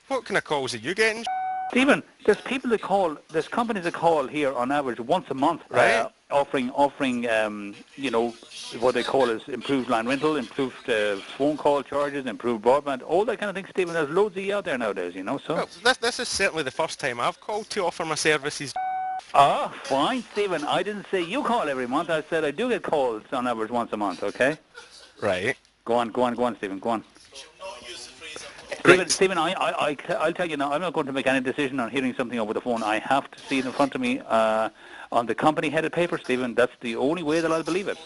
What kind of calls are you getting? Stephen, there's people that call, there's companies that call here on average once a month, Right. offering, you know, what they call as improved line rental, improved phone call charges, improved broadband, all that kind of thing, Stephen. There's loads of you out there nowadays, you know, so. Well, this is certainly the first time I've called to offer my services. Ah, fine, Stephen. I didn't say you call every month. I said I do get calls on average once a month, okay? Right. Go on, Stephen, go on. Right. Stephen, I'll tell you now, I'm not going to make any decision on hearing something over the phone. I have to see it in front of me on the company-headed paper, Stephen. That's the only way that I'll believe it.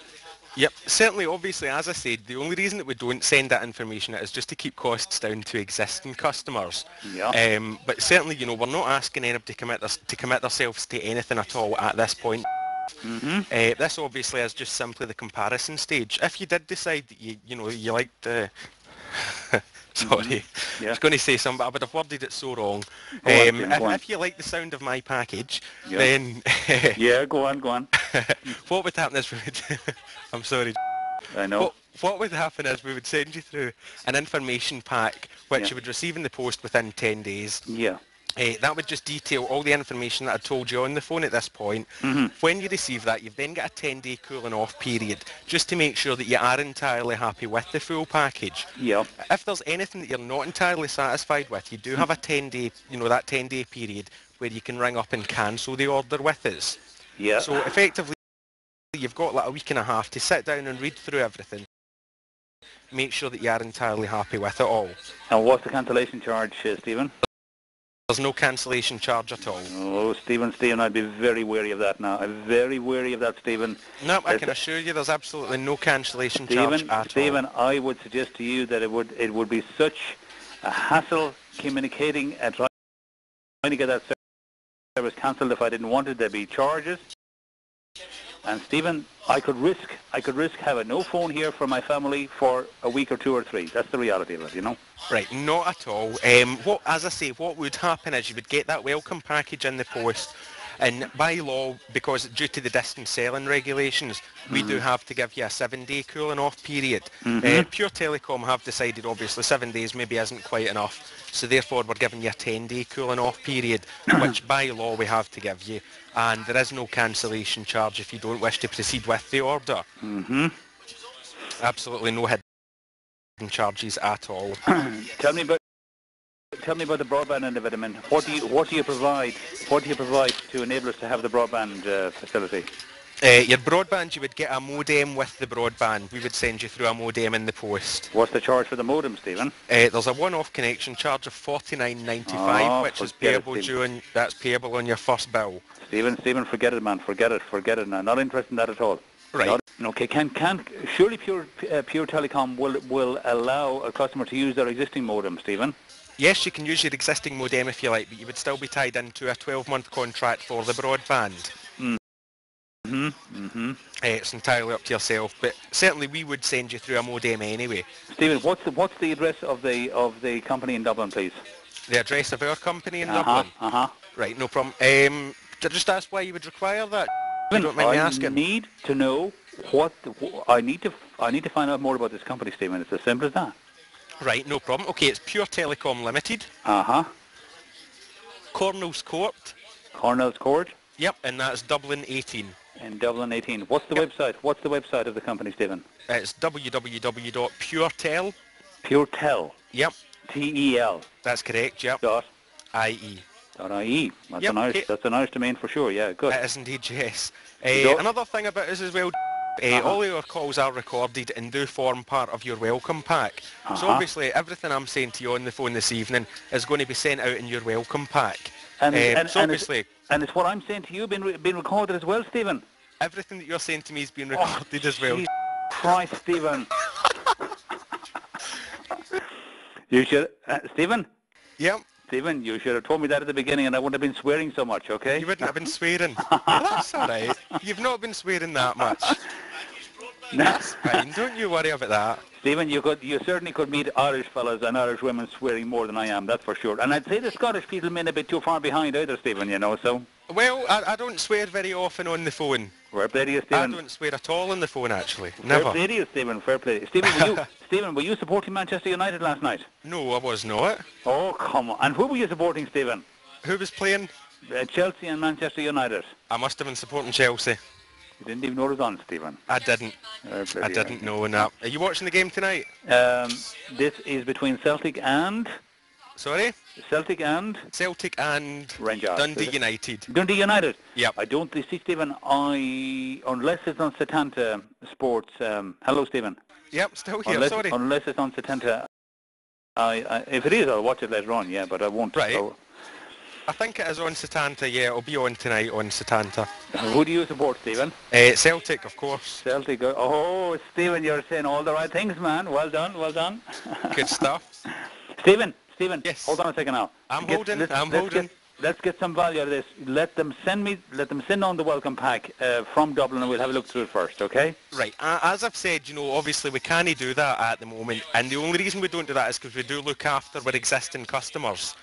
Yep, certainly, obviously, as I said, the only reason that we don't send that information out is just to keep costs down to existing customers. Yeah. But certainly, you know, we're not asking anybody to commit themselves to anything at all at this point. Mm-hmm. This obviously is just simply the comparison stage. If you did decide that you liked sorry, Yeah. I was going to say something, but I would have worded it so wrong. Go on. If you like the sound of my package, Yeah. then Yeah, go on. what would happen is we would I'm sorry. I know. What would happen is we would send you through an information pack which you would receive in the post within 10 days. Yeah. That would just detail all the information that I told you on the phone at this point. Mm-hmm. When you receive that, you've then got a 10-day cooling off period just to make sure that you are entirely happy with the full package. Yeah. If there's anything that you're not entirely satisfied with, you do have a 10-day, that 10-day period where you can ring up and cancel the order with us. Yeah. So effectively, you've got like a week and a half to sit down and read through everything. Make sure that you are entirely happy with it all. And what's the cancellation charge, Stephen? There's no cancellation charge at all. Oh, Stephen, I'd be very wary of that now. I'm very wary of that, Stephen. No, I can assure you there's absolutely no cancellation charge at all. Stephen, I would suggest to you that it would be such a hassle communicating and trying to get that service cancelled if I didn't want it. There'd be charges. And Stephen, I could risk having no phone here for my family for a week or two or three. That's the reality of it, you know. Right, not at all. As I say, what would happen is you would get that welcome package in the post, and by law, because due to the distance selling regulations, we do have to give you a 7-day cooling off period. Pure Telecom have decided, obviously, 7 days maybe isn't quite enough, so therefore we're giving you a 10-day cooling off period, which by law we have to give you, and there is no cancellation charge if you don't wish to proceed with the order. Absolutely no hidden charges at all. Tell me about the broadband end of it. I mean, what do you provide? What do you provide to enable us to have the broadband facility? Your broadband, you would get a modem with the broadband. We would send you through a modem in the post. What's the charge for the modem, Stephen? There's a one-off connection charge of $49.95, which is payable that's payable on your first bill. Stephen, forget it, man. Forget it. Now, not interested in that at all. Right. Okay. Surely Pure Telecom will allow a customer to use their existing modem, Stephen? Yes, you can use your existing modem if you like, but you would still be tied into a 12-month contract for the broadband. It's entirely up to yourself, but certainly we would send you through a modem anyway. Stephen, what's the address of the company in Dublin, please? The address of our company in Dublin? Right, no problem. Just ask why you would require that. You don't mind me asking? I need to know I need to find out more about this company, Stephen. It's as simple as that. Right, no problem. Okay, it's Pure Telecom Limited. Cornell's Court. Cornell's Court? Yep, and that's Dublin 18. In Dublin 18. What's the website? What's the website of the company, Stephen? It's www.puretel. Puretel. Yep. T-E-L. That's correct, yep. .ie. .ie. That's yep. That's an Irish domain for sure, yeah, good. It is indeed, yes. Another thing about us as well, all of our calls are recorded and do form part of your welcome pack. So obviously everything I'm saying to you on the phone this evening is going to be sent out in your welcome pack. And it's what I'm saying to you being recorded as well, Stephen? Everything that you're saying to me is being recorded as well. Jesus Christ, Stephen. You should... Stephen? Yep. Stephen, you should have told me that at the beginning and I wouldn't have been swearing so much, okay? You wouldn't have been swearing. That's all right. You've not been swearing that much. That's fine. Don't you worry about that. Stephen, you certainly could meet Irish fellas and Irish women swearing more than I am, that's for sure. And I'd say the Scottish people may be a bit too far behind either, Stephen, you know, so... Well, I don't swear very often on the phone. Fair play to you, I Stephen. don't swear at all on the phone, actually. Fair Never. play to you, Stephen. Fair play. Stephen, were you supporting Manchester United last night? No, I was not. Oh, come on. And who were you supporting, Stephen? Who was playing? Chelsea and Manchester United. I must have been supporting Chelsea. You didn't even know it was on, Stephen. I didn't. I didn't know that. Are you watching the game tonight? This is between Celtic and... Sorry? Celtic and Rangers. Dundee United. Dundee United? Yep. I don't see, Stephen, unless it's on Setanta Sports. Hello, Stephen. Yep, still here, sorry. Unless it's on Setanta. If it is, I'll watch it later on, yeah, but I won't. Right. So. I think it is on Setanta, yeah, it'll be on tonight on Setanta. Who do you support, Stephen? Celtic, of course. Celtic. Oh, Stephen, you're saying all the right things, man. Well done, well done. Good stuff. Stephen, yes. Hold on a second now. I'm holding. Let's get some value out of this. Let them send on the welcome pack from Dublin, and we'll have a look through it first, okay? Right. As I've said, obviously we can't do that at the moment, and the only reason we don't do that is because we do look after our existing customers.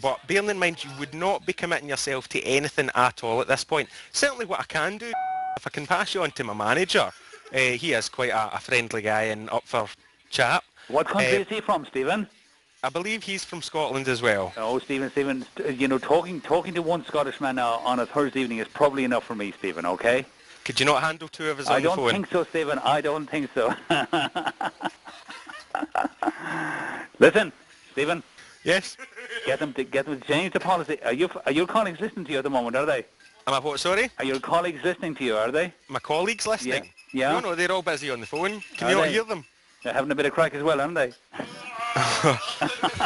But bearing in mind, you would not be committing yourself to anything at all at this point. Certainly what I can do, if I can pass you on to my manager, he is quite a friendly guy and up for chat. What country is he from, Stephen? I believe he's from Scotland as well. Oh, Stephen, talking to one Scottish man now on a Thursday evening is probably enough for me, Stephen, okay? Could you not handle two of us on the phone? I don't think so, Stephen. I don't think so. Listen, Stephen. Yes? Get them to change the policy. Are your colleagues listening to you at the moment, are they? Am I what, sorry? Are your colleagues listening to you, are they? My colleagues listening? Yeah. No, they're all busy on the phone. Can you not hear them? They're having a bit of crack as well, aren't they?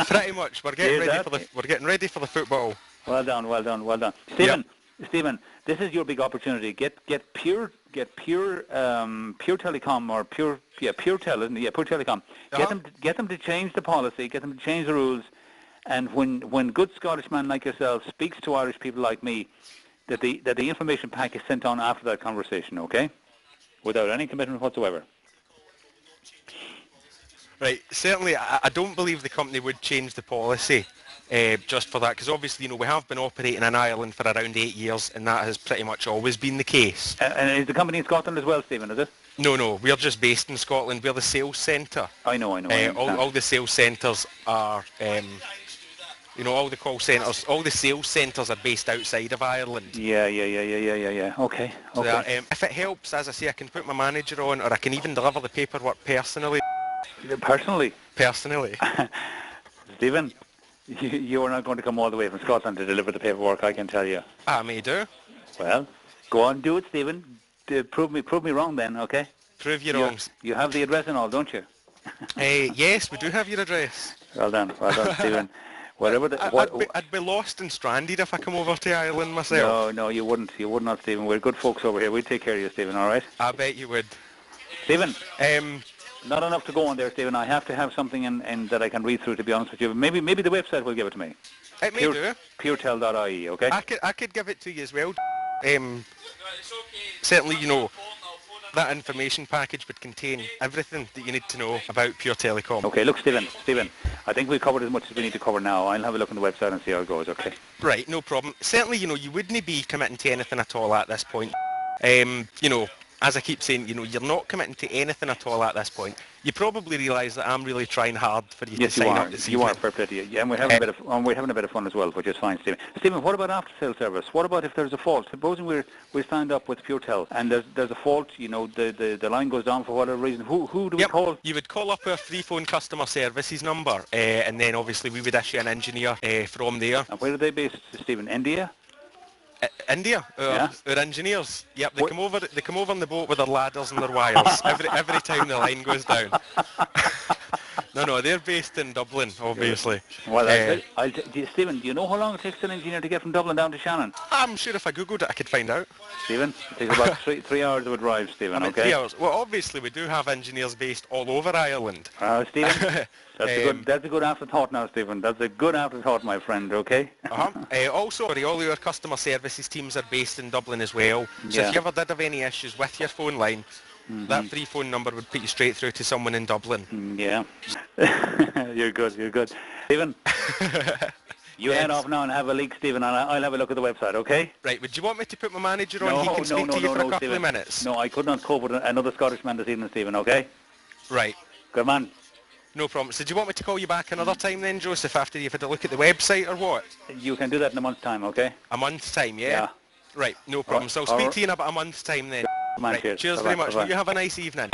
Pretty much. We're getting ready for the football. Well done. Stephen, this is your big opportunity. Get pure telecom or pure tel, isn't it? Yeah, pure telecom. Get them to change the policy. Get them to change the rules. And when good Scottish man like yourself speaks to Irish people like me, that the information pack is sent on after that conversation, okay? Without any commitment whatsoever. Right, certainly I don't believe the company would change the policy just for that, because obviously, we have been operating in Ireland for around 8 years, and that has pretty much always been the case. And is the company in Scotland as well, Stephen, is it? No, we're just based in Scotland. We're the sales centre. I know. All the sales centres are, all the call centres, all the sales centres are based outside of Ireland. Yeah. Okay. So if it helps, as I say, I can put my manager on, or I can even deliver the paperwork personally. Personally? Stephen, you are not going to come all the way from Scotland to deliver the paperwork, I can tell you. I may do. Well, go on, do it, Stephen. Prove me wrong then, okay? Prove you wrong. You have the address and all, don't you? Yes, we do have your address. Well done, Stephen. I'd be lost and stranded if I come over to Ireland myself. No, you wouldn't. You would not, Stephen. We're good folks over here. We'd take care of you, Stephen, all right? I bet you would. Stephen, not enough to go on there, Stephen. I have to have something in that I can read through, to be honest with you. Maybe the website will give it to me. It may do. puretel.ie, okay? I could give it to you as well. Certainly, that information package would contain everything that you need to know about Pure Telecom. Okay, look, Stephen, I think we've covered as much as we need to cover now. I'll have a look on the website and see how it goes, okay? Right, no problem. Certainly, you wouldn't be committing to anything at all at this point. As I keep saying, you're not committing to anything at all at this point. You probably realise that I'm really trying hard for you to sign up this evening. You are, fair play to you. Yeah, and we're having a bit of fun as well, which is fine, Stephen. Stephen, what about after-sale service? What about if there's a fault? Supposing we're signed up with PureTel and there's a fault, the line goes down for whatever reason. Who do we call? You would call up our free phone customer services number, and then obviously we would issue an engineer from there. And where are they based, Stephen? India? India, our engineers. Yep, they come over on the boat with their ladders and their wires every time the line goes down. No, they're based in Dublin, obviously. Well, Stephen, do you know how long it takes an engineer to get from Dublin down to Shannon? I'm sure if I googled it, I could find out. Stephen, it takes about 3 hours of a drive, Stephen, okay? 3 hours. Well, obviously we do have engineers based all over Ireland. Stephen, that's a good afterthought now, Stephen. That's a good afterthought, my friend, okay? Also, all your customer services teams are based in Dublin as well. So if you ever did have any issues with your phone line, that free phone number would put you straight through to someone in Dublin. Yeah. You're good. Stephen? You head off now and have a leak, Stephen, and I'll have a look at the website, okay? Right, would you want me to put my manager on? He can speak to you for a couple Stephen. of minutes. No, I could not cope with another Scottish man this evening, Stephen, okay? Right. Good man. No problem. So do you want me to call you back another time then, Joseph, after you've had a look at the website or what? You can do that in a month's time, okay? A month's time, yeah? Yeah. Right, no problem. So I'll speak to you in about a month's time then. Man, right, cheers Bye-bye. very much. Bye-bye. You have a nice evening.